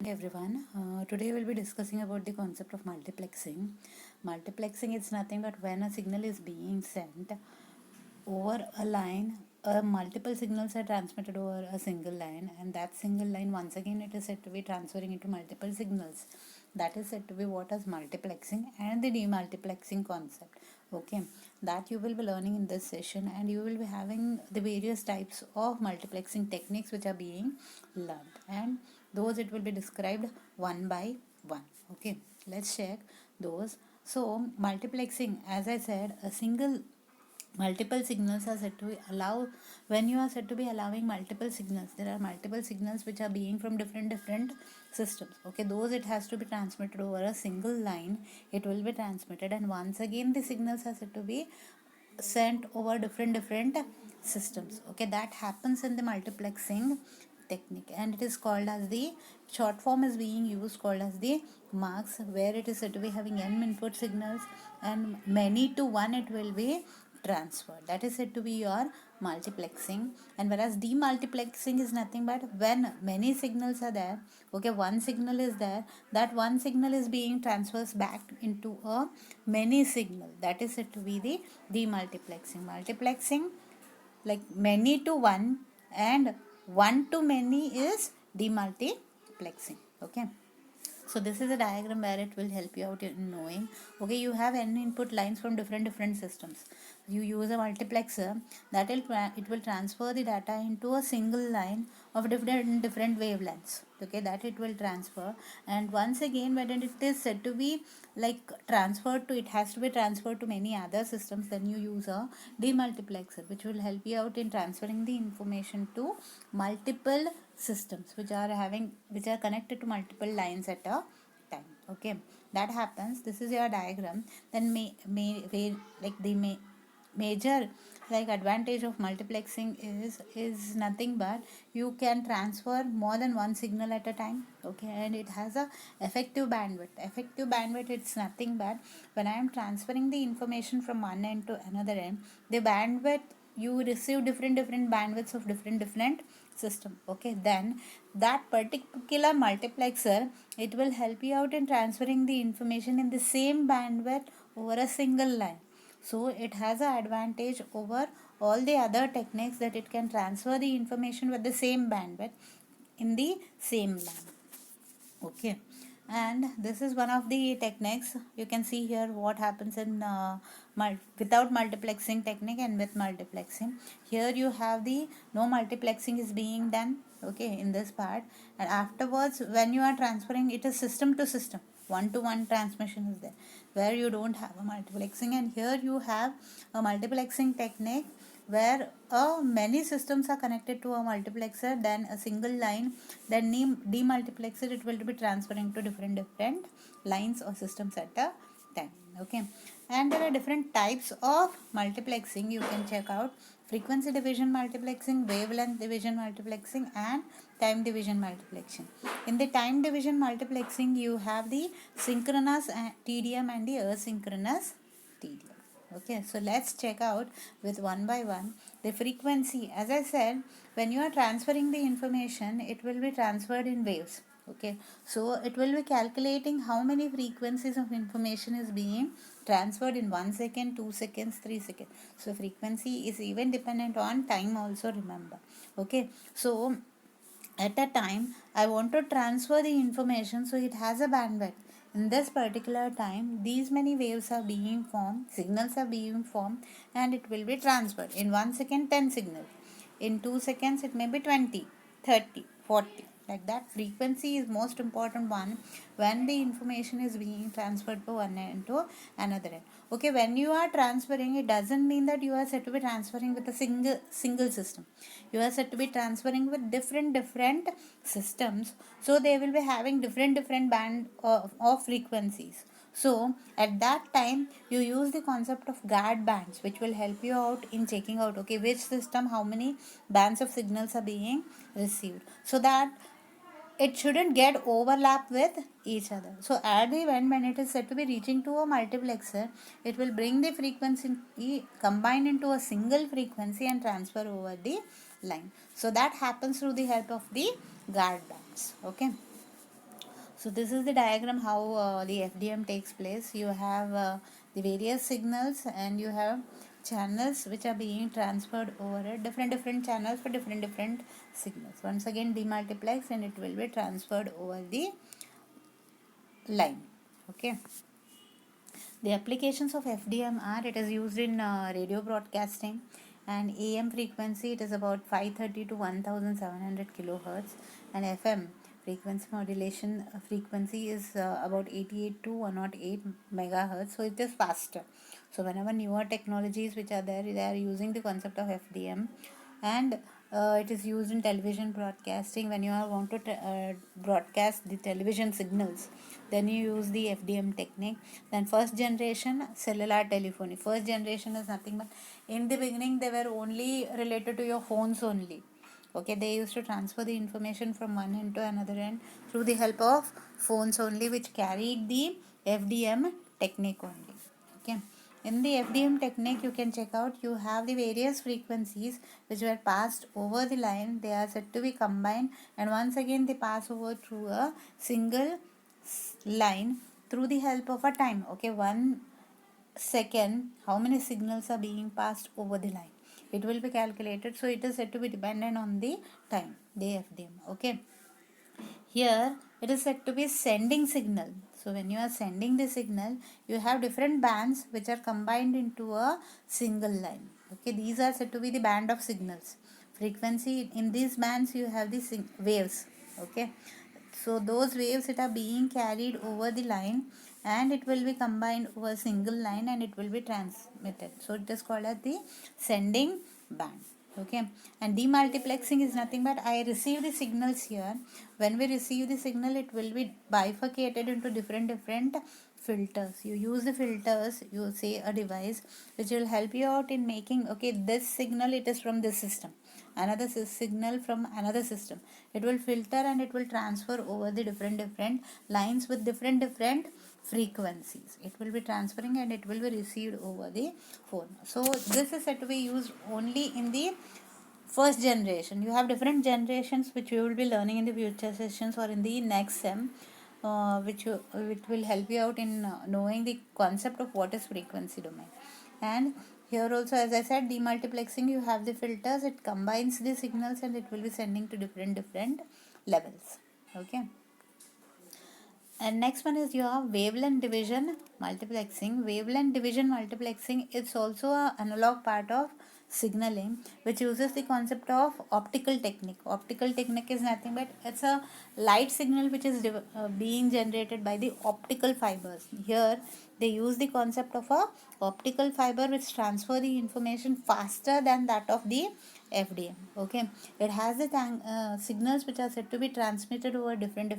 Everyone, today we'll be discussing about the concept of multiplexing. Multiplexing is nothing but when a signal is being sent over a line, multiple signals are transmitted over a single line, and that single line once again it is said to be transferring into multiple signals. That is said to be what is multiplexing and the demultiplexing concept. Okay, that you will be learning in this session, and you will be having the various types of multiplexing techniques which are being learned, and those it will be described one by one. Okay, let's check those. So multiplexing, as I said, a single multiple signals are said to be allow when you are said to be allowing multiple signals, there are multiple signals which are being from different systems. Okay, those it has to be transmitted over a single line, it will be transmitted, and once again the signals are said to be sent over different systems. Okay, that happens in the multiplexing technique, and it is called as the short form is being used called as the marks, where it is said to be having n input signals and many to one it will be transferred. That is said to be your multiplexing. And whereas demultiplexing is nothing but when many signals are there, okay, one signal is there, that one signal is being transfers back into a many signal. That is said to be the demultiplexing. Multiplexing like many to one, and one to many is demultiplexing. Okay, so this is a diagram where it will help you out in knowing. Okay, you have n input lines from different systems. You use a multiplexer that will it will transfer the data into a single line of different wavelengths. Okay, that it will transfer, and once again when it is said to be like transferred to, it has to be transferred to many other systems, then you use a demultiplexer which will help you out in transferring the information to multiple systems which are connected to multiple lines at a time. Okay, that happens. This is your diagram. Then major like advantage of multiplexing is nothing but you can transfer more than one signal at a time. Okay, and it has a effective bandwidth. It's nothing but when I am transferring the information from one end to another end, the bandwidth, you receive different bandwidths of different system. Okay, then that particular multiplexer, it will help you out in transferring the information in the same bandwidth over a single line. So it has an advantage over all the other techniques that it can transfer the information with the same bandwidth in the same line. Okay, and this is one of the techniques. You can see here what happens in without multiplexing technique and with multiplexing. Here you have the no multiplexing is being done. Okay, in this part, and afterwards when you are transferring, it is system to system, one to one transmission is there, where you don't have a multiplexing. And here you have a multiplexing technique where many systems are connected to a multiplexer, then a single line, then demultiplexer, it will be transferring to different lines or systems at a time. Okay, and there are different types of multiplexing. You can check out frequency division multiplexing, wavelength division multiplexing, and time division multiplexing. In the time division multiplexing, you have the synchronous TDM and the asynchronous TDM. Okay, so let's check out with one by one. The frequency, as I said, when you are transferring the information, it will be transferred in waves. Okay, so it will be calculating how many frequencies of information is being transferred in 1 second, 2 seconds, 3 seconds. So frequency is even dependent on time also, remember. Okay, so at a time I want to transfer the information, so it has a bandwidth. In this particular time, these many waves are being formed, signals are being formed, and it will be transferred. In 1 second, 10 signals. In 2 seconds, it may be 20, 30, 40. Like that, frequency is most important one when the information is being transferred from one end to another end. Okay, when you are transferring, it doesn't mean that you are said to be transferring with a single system. You are said to be transferring with different systems, so they will be having different band of frequencies. So at that time you use the concept of guard bands, which will help you out in checking out, okay, which system, how many bands of signals are being received, so that it shouldn't get overlap with each other. So at the end, when it is said to be reaching to a multiplexer, it will bring the frequency combine into a single frequency and transfer over the line. So that happens through the help of the guard bands. Okay, So this is the diagram how the FDM takes place. You have the various signals, and you have channels which are being transferred over it, different channels for different signals. Once again demultiplex, and it will be transferred over the line. Okay. The applications of FDM are, it is used in radio broadcasting, and AM frequency it is about 530 to 1700 kilohertz, and FM frequency modulation frequency is about 88 to 108 megahertz, so it is faster. So whenever newer technologies which are there, they are using the concept of FDM, and it is used in television broadcasting. When you want to broadcast the television signals, then you use the FDM technique. Then first generation cellular telephony. First generation is nothing but, in the beginning they were only related to your phones only. Okay, they used to transfer the information from one end to another end through the help of phones only, which carried the FDM technique only. Okay. In the FDM technique, you can check out, you have the various frequencies which were passed over the line. They are said to be combined, and once again they pass over through a single line through the help of a time. Okay, 1 second, how many signals are being passed over the line? It will be calculated, so it is said to be dependent on the time, the FDM. Okay. Here it is said to be sending signal. So when you are sending the signal, you have different bands which are combined into a single line. Okay, these are said to be the band of signals. Frequency, in these bands you have the waves. Okay, so those waves that are being carried over the line, and it will be combined over a single line, and it will be transmitted. So it is called as the sending band. Okay, and demultiplexing is nothing but, I receive the signals here. When we receive the signal, it will be bifurcated into different filters. You use the filters, you say a device which will help you out in making, okay, this signal it is from this system, another signal from another system. It will filter and it will transfer over the different lines with different frequencies. It will be transferring and it will be received over the phone. So this is said to be used only in the first generation. You have different generations which we will be learning in the future sessions or in the next sem, which will help you out in knowing the concept of what is frequency domain. And here also, as I said, demultiplexing, you have the filters, it combines the signals and it will be sending to different levels. Okay. And next one is your wavelength division multiplexing. Wavelength division multiplexing is also an analog part of signaling, which uses the concept of optical technique. Optical technique is nothing but, it's a light signal which is being generated by the optical fibers. Here they use the concept of a optical fiber which transfer the information faster than that of the FDM. Okay, it has the signals which are said to be transmitted over different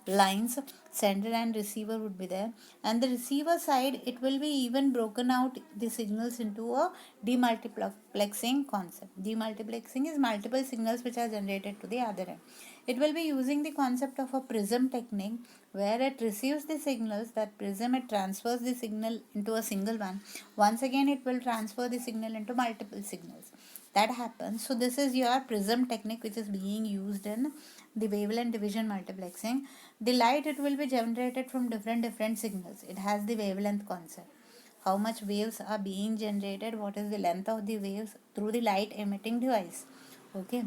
lines. Sender and receiver would be there, and the receiver side it will be even broken out the signals into a demultiplexing concept. Demultiplexing is multiple signals which are generated to the other end. It will be using the concept of a prism technique, where it receives the signals, that prism it transfers the signal into a single one. Once again it will transfer the signal into multiple signals. That happens. So this is your prism technique which is being used in the wavelength division multiplexing. The light it will be generated from different signals. It has the wavelength concept. How much waves are being generated, what is the length of the waves through the light emitting device. Okay,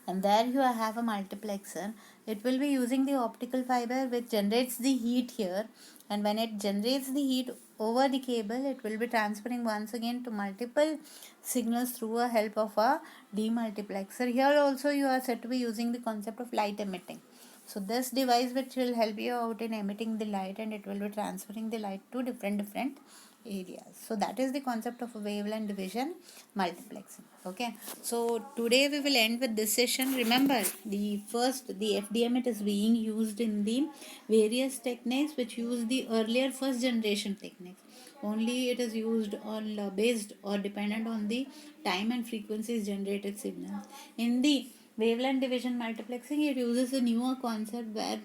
and there you have a multiplexer. It will be using the optical fiber which generates the heat here, and when it generates the heat over the cable, it will be transferring once again to multiple signals through a help of a demultiplexer. Here also you are said to be using the concept of light emitting. So this device which will help you out in emitting the light, and it will be transferring the light to different areas. So that is the concept of wavelength division multiplexing. Okay, so today we will end with this session. Remember, the FDM, it is being used in the various techniques which use the earlier first generation techniques. Only it is used on based or dependent on the time and frequencies generated signals. In the Wavelength division multiplexing, it uses a newer concept where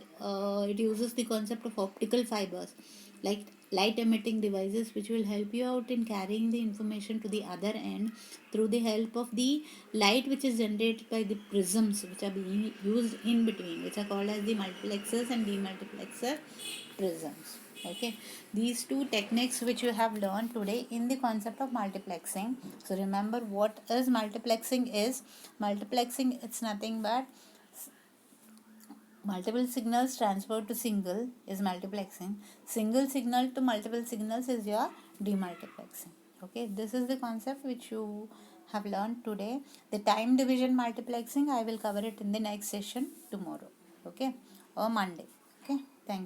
it uses the concept of optical fibers, like light emitting devices, which will help you out in carrying the information to the other end through the help of the light which is generated by the prisms which are being used in between, which are called as the multiplexers and demultiplexer prisms. Okay, these two techniques which you have learned today in the concept of multiplexing. So remember what is multiplexing is. Multiplexing, it's nothing but multiple signals transferred to single is multiplexing. Single signal to multiple signals is your demultiplexing. Okay, this is the concept which you have learned today. The time division multiplexing, I will cover it in the next session tomorrow. Okay, or Monday. Okay, thank you.